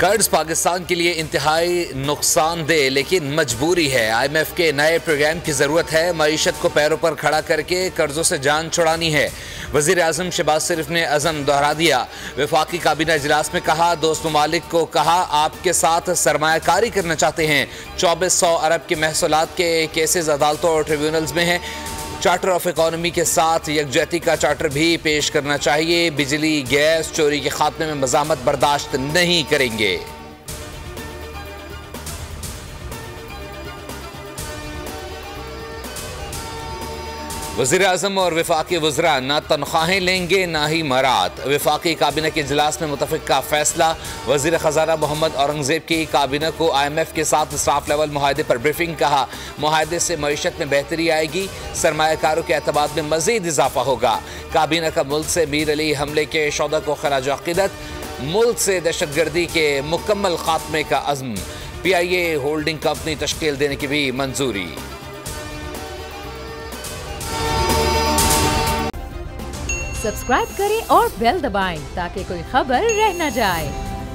कर्ज पाकिस्तान के लिए इंतहाई नुकसानदेह लेकिन मजबूरी है। IMF के नए प्रोग्राम की ज़रूरत है। मईशत को पैरों पर खड़ा करके कर्जों से जान छुड़ानी है। वज़ीर आज़म शहबाज शरीफ ने अज़म दोहरा दिया। वफाकी काबीना इजलास में कहा, दोस्त ममालिक को कहा आपके साथ सरमायाकारी करना चाहते हैं। 2400 अरब के महसूलात के केसेस अदालतों और ट्रिब्यूनल्स में हैं। चार्टर ऑफ इकोनॉमी के साथ यकजहती का चार्टर भी पेश करना चाहिए। बिजली गैस चोरी के खात्मे में मज़ामत बर्दाश्त नहीं करेंगे। वज़ीर आज़म और वफाकी वज़रा ना तनख्वाहें लेंगे ना ही मरात। वफाकी काबीना के इजलास में मुतफ़िक़ का फैसला। वज़ीर ख़ज़ाना मोहम्मद औरंगज़ेब की काबीना को IMF के साथ स्टाफ लेवल मुआहदे पर ब्रीफिंग। कहा, मुआहदे से मईशत में बेहतरी आएगी, सरमायाकारों के एतमाद में मज़ीद इजाफा होगा। काबीना का मुल्क से मीर अली हमले के शौदा को खराज अक़ीदत। मुल्क से दहशतगर्दी के मुकम्मल खात्मे का अज़्म। PIA होल्डिंग कंपनी तश्कील देने की भी मंजूरी। सब्सक्राइब करें और बेल दबाएं ताकि कोई खबर रह न जाए।